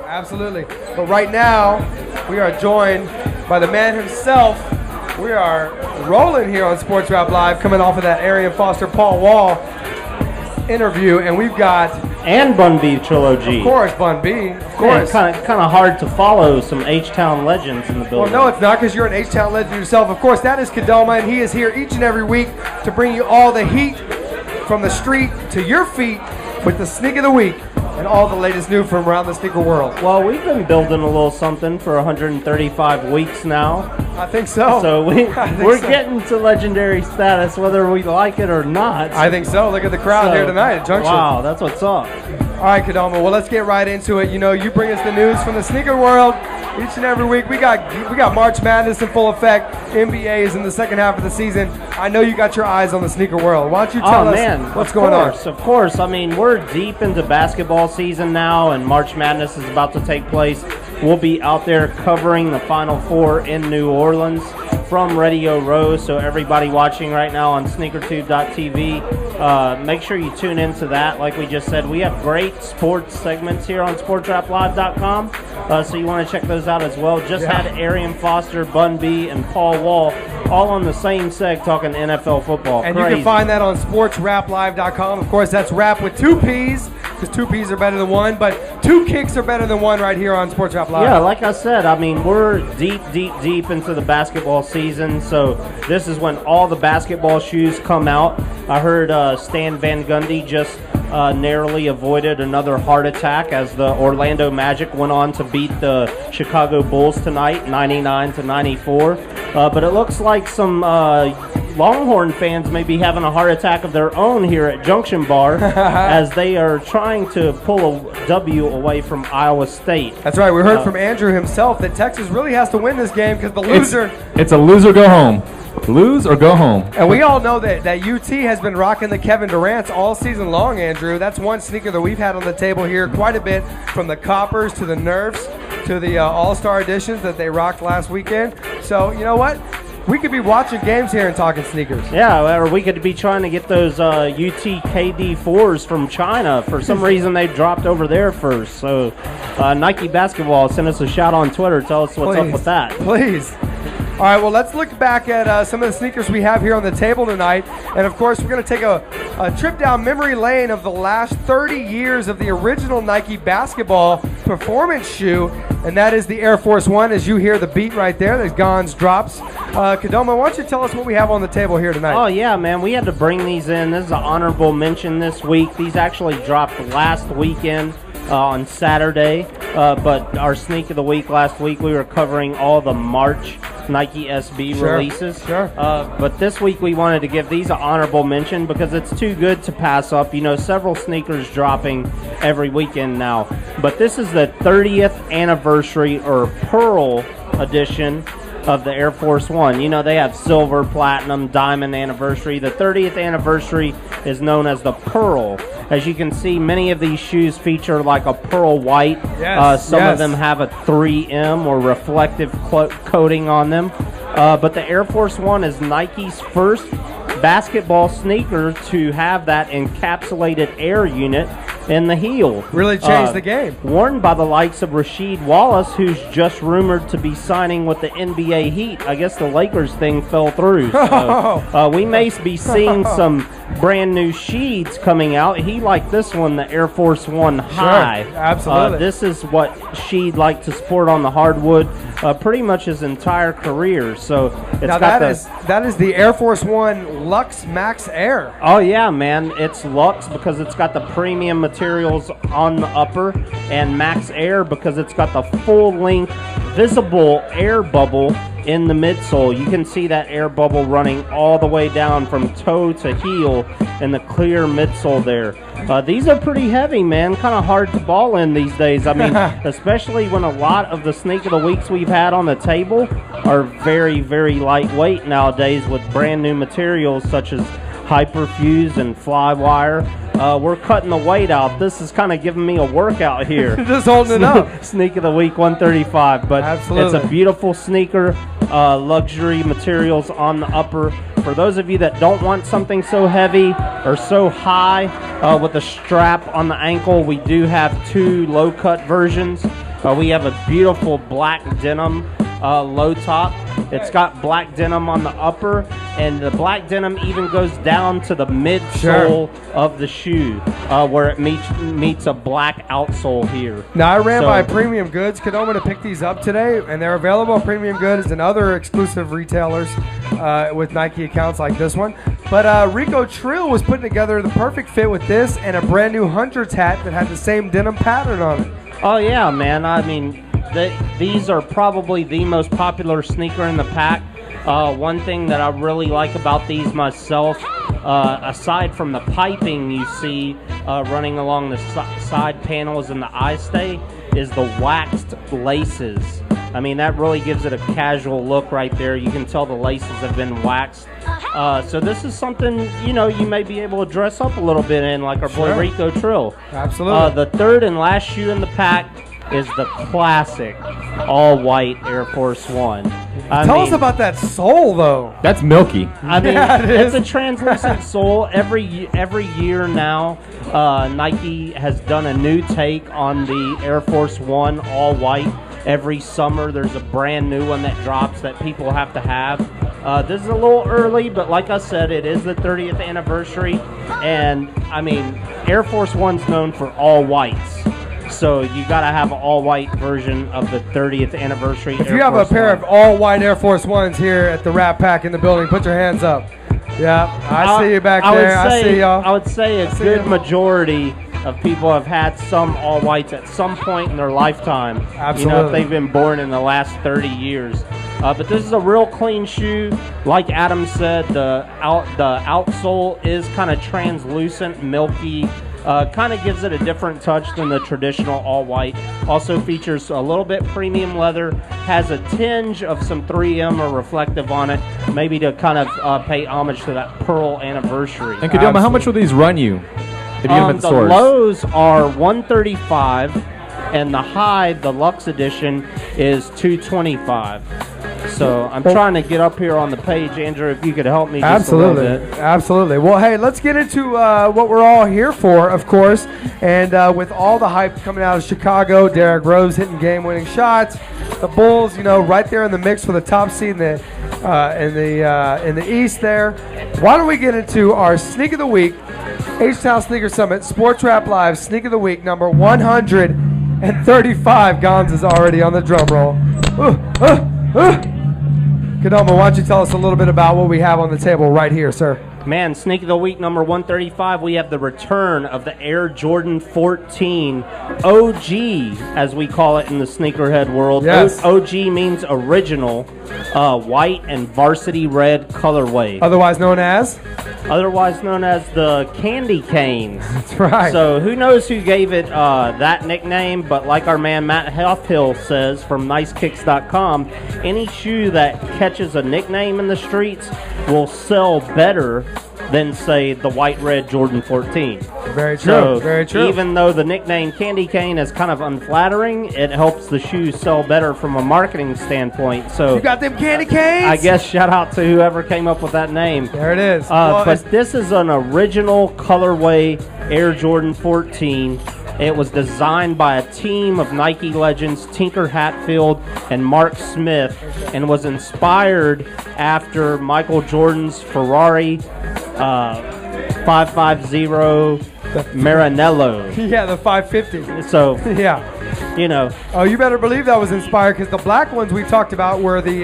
Absolutely. But right now, we are joined by the man himself. We are rolling here on Sports Rap Live, coming off of that Arian Foster Paul Wall interview, and we've got and Bun B trilogy. Of course, Bun B. Of course. Kind of hard to follow some H-Town legends in the building. Well, no, it's not, because you're an H-Town legend yourself. Of course, that is Kadoma, and he is here each and every week to bring you all the heat from the street to your feet with the Sneak of the Week and all the latest news from around the sneaker world. Well, we've been building a little something for 135 weeks now. I think so. So we're getting to legendary status whether we like it or not. I think so. Look at the crowd here tonight at Junction. Wow, that's what's up. All right, Kadoma. Well, let's get right into it. You know, you bring us the news from the sneaker world each and every week. We got March Madness in full effect. NBA is in the second half of the season. I know you got your eyes on the sneaker world. Why don't you tell us what's going on? Of course. I mean, we're deep into basketball season now, and March Madness is about to take place. We'll be out there covering the Final Four in New Orleans from Radio Row. So everybody watching right now on sneakertube.tv, make sure you tune into that. Like we just said, we have great sports segments here on sportsraplive.com. So you want to check those out as well. Just had Arian Foster, Bun B, and Paul Wall all on the same seg talking NFL football. And Crazy. You can find that on sportsraplive.com. Of course, that's rap with two P's, because two P's are better than one, but two kicks are better than one right here on Sports Rap Live. Yeah, like I said, I mean, we're deep into the basketball season, so this is when all the basketball shoes come out. I heard Stan Van Gundy just narrowly avoided another heart attack as the Orlando Magic went on to beat the Chicago Bulls tonight, 99-94. But it looks like some Longhorn fans may be having a heart attack of their own here at Junction Bar as they are trying to pull a W away from Iowa State. That's right. We heard from Andrew himself that Texas really has to win this game because the loser... It's a lose or go home. Lose or go home. And we all know that UT has been rocking the Kevin Durant's all season long, Andrew. That's one sneaker that we've had on the table here quite a bit, from the Coppers to the Nerfs to the All-Star editions that they rocked last weekend. So, you know what? We could be watching games here and talking sneakers. Yeah, or we could be trying to get those UT KD4s from China. For some reason, they dropped over there first. So, Nike Basketball, send us a shout on Twitter. Tell us what's up with that. Please. All right, well, let's look back at some of the sneakers we have here on the table tonight. And, of course, we're going to take a trip down memory lane of the last 30 years of the original Nike basketball performance shoe, and that is the Air Force One. As you hear the beat right there, the Gons drops. Kadoma, why don't you tell us what we have on the table here tonight? Oh, yeah, man. We had to bring these in. This is an honorable mention this week. These actually dropped last weekend. On Saturday, but our sneak of the week last week, we were covering all the March Nike SB releases. But this week we wanted to give these an honorable mention because it's too good to pass up. You know, several sneakers dropping every weekend now. But this is the 30th anniversary or Pearl edition of the Air Force One. You know, they have silver, platinum, diamond anniversary. The 30th anniversary is known as the Pearl. As you can see, many of these shoes feature like a pearl white. Some of them have a 3M or reflective coating on them. But the Air Force One is Nike's first basketball sneaker to have that encapsulated air unit in the heel. Really changed the game. Worn by the likes of Rasheed Wallace, who's just rumored to be signing with the NBA Heat. I guess the Lakers thing fell through. So, we may be seeing some brand new Sheeds coming out. He liked this one, the Air Force One High. Sure, absolutely. This is what Sheed liked to sport on the hardwood pretty much his entire career. So it's now that is the Air Force One Lux Max Air. Oh yeah, man, it's Lux because it's got the premium materials on the upper, and Max Air because it's got the full length visible air bubble in the midsole. You can see that air bubble running all the way down from toe to heel in the clear midsole there. These are pretty heavy, man. Kind of hard to ball in these days. I mean, especially when a lot of the sneak of the weeks we've had on the table are very, very lightweight nowadays with brand new materials such as Hyperfuse and Flywire. We're cutting the weight out. This is kind of giving me a workout here. Just holding it up. Sneak of the week 135, but absolutely. It's a beautiful sneaker. Luxury materials on the upper. For those of you that don't want something so heavy or so high, with the strap on the ankle. We do have 2 low-cut versions. We have a beautiful black denim low top. It's got black denim on the upper, and the black denim even goes down to the midsole of the shoe, where it meets a black outsole here. Now, I ran by Premium Goods, Kedoma, to pick these up today, and they're available at Premium Goods and other exclusive retailers with Nike accounts like this one. But Rico Trill was putting together the perfect fit with this and a brand new Hunter's hat that had the same denim pattern on it. Oh, yeah, man. I mean, these are probably the most popular sneaker in the pack. One thing that I really like about these myself, aside from the piping you see running along the side panels and the eye stay, is the waxed laces. I mean, that really gives it a casual look right there. You can tell the laces have been waxed. So this is something, you know, you may be able to dress up a little bit in, like our boy Rico Trill. Absolutely. The third and last shoe in the pack is the classic all-white Air Force One. Tell us about that sole, though. That's milky. I mean, Yeah, it's a translucent sole. Every year now, Nike has done a new take on the Air Force One all-white. Every summer, there's a brand new one that drops that people have to have. This is a little early, but like I said, it is the 30th anniversary. And, I mean, Air Force One's known for all whites. So you got to have an all-white version of the 30th anniversary. If you have a pair of all-white Air Force Ones here at the Rat Pack in the building, put your hands up. Yeah, I see you back there. I see y'all. I would say a good majority of people have had some all-whites at some point in their lifetime. Absolutely. You know, if they've been born in the last 30 years. But this is a real clean shoe. Like Adam said, the outsole is kind of translucent, milky. Kind of gives it a different touch than the traditional all-white. Also features a little bit premium leather. Has a tinge of some 3M or reflective on it, maybe to kind of pay homage to that Pearl anniversary. And Kedoma, how much will these run you if you get them at the stores? The lows are $135, and the high, the Luxe Edition, is $225. So I'm trying to get up here on the page, Andrew, if you could help me just a little bit. Absolutely. Well, hey, let's get into what we're all here for, of course. And with all the hype coming out of Chicago, Derrick Rose hitting game-winning shots, the Bulls, you know, right there in the mix for the top seed in the East there. Why don't we get into our Sneak of the Week, H-Town Sneaker Summit, Sports Rap Live, Sneak of the Week, number 135. Gons is already on the drum roll. Kedoma, why don't you tell us a little bit about what we have on the table right here, sir? Man, Sneak of the Week number 135, we have the return of the Air Jordan 14 OG, as we call it in the sneakerhead world. Yes. OG means original, white and varsity red colorway. Otherwise known as? Otherwise known as the Candy Canes. That's right. So who knows who gave it that nickname, but like our man Matt Huffhill says from NiceKicks.com, any shoe that catches a nickname in the streets will sell better than, say, the white-red Jordan 14. Very true. So very true. Even though the nickname Candy Cane is kind of unflattering, it helps the shoes sell better from a marketing standpoint. So you got them candy canes? I guess shout out to whoever came up with that name. There it is. But this is an original colorway Air Jordan 14. It was designed by a team of Nike legends Tinker Hatfield and Mark Smith, and was inspired after Michael Jordan's Ferrari 550 Maranello. Yeah, the 550. So, yeah. You know. Oh, you better believe that was inspired, because the black ones we talked about were the,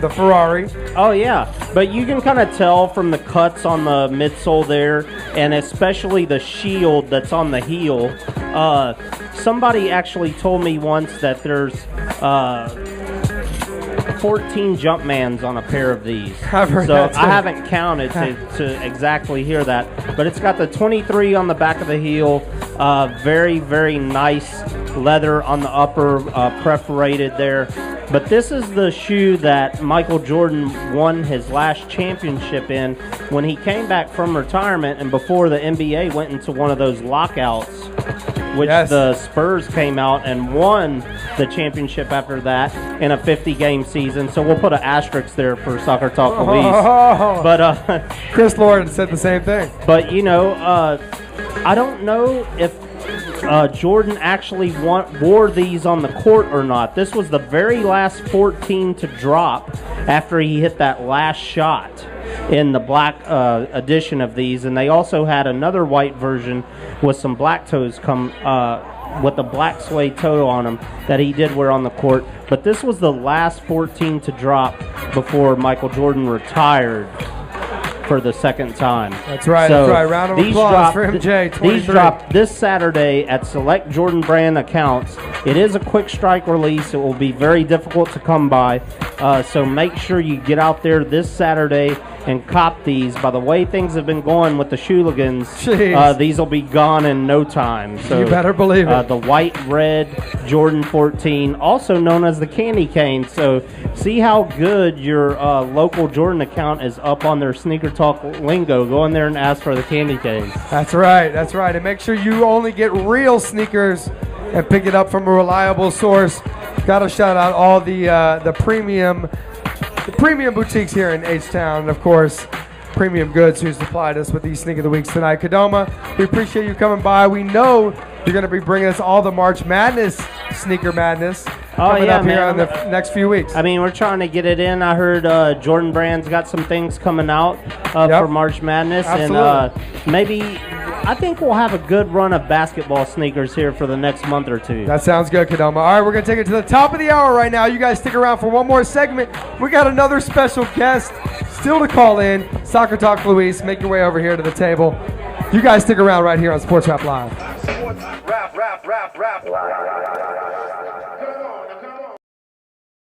the Ferrari. Oh, yeah. But you can kind of tell from the cuts on the midsole there, and especially the shield that's on the heel. Somebody actually told me once that there's 14 Jumpmans on a pair of these. I've heard so that too. I haven't counted to exactly hear that. But it's got the 23 on the back of the heel. Very, very nice leather on the upper, perforated there. But this is the shoe that Michael Jordan won his last championship in when he came back from retirement and before the NBA went into one of those lockouts, which Yes. the Spurs came out and won the championship after that in a 50-game season. So we'll put an asterisk there for Soccer Talk Louise. But Chris Lord said the same thing. But I don't know if Jordan actually wore these on the court or not. This was the very last 14 to drop after he hit that last shot in the black edition of these, and they also had another white version with some black toes with a black suede toe on them that he did wear on the court. But this was the last 14 to drop before Michael Jordan retired for the second time. That's right. So that's right. Round of applause for MJ. 23. These dropped this Saturday at select Jordan Brand accounts. It is a quick strike release. It will be very difficult to come by. So make sure you get out there this Saturday and cop these. By the way things have been going with the Shooligans, these will be gone in no time. So you better believe it. The white-red Jordan 14, also known as the candy cane. So see how good your local Jordan account is up on their Sneaker Talk lingo. Go in there and ask for the candy cane. That's right. That's right. And make sure you only get real sneakers and pick it up from a reliable source. Got to shout out all the premium boutiques here in H-Town, and of course, Premium Goods, who supplied us with these Sneak of the Weeks tonight. Kadoma, we appreciate you coming by. We know you're going to be bringing us all the March Madness sneaker madness coming up here in the next few weeks. I mean, we're trying to get it in. I heard Jordan Brand's got some things coming out for March Madness. Absolutely. And maybe I think we'll have a good run of basketball sneakers here for the next month or two. That sounds good, Kadoma. All right, we're going to take it to the top of the hour right now. You guys stick around for one more segment. We got another special guest still to call in. Soccer Talk Louise, make your way over here to the table. You guys stick around right here on Sports Rap Live. Sports Rap.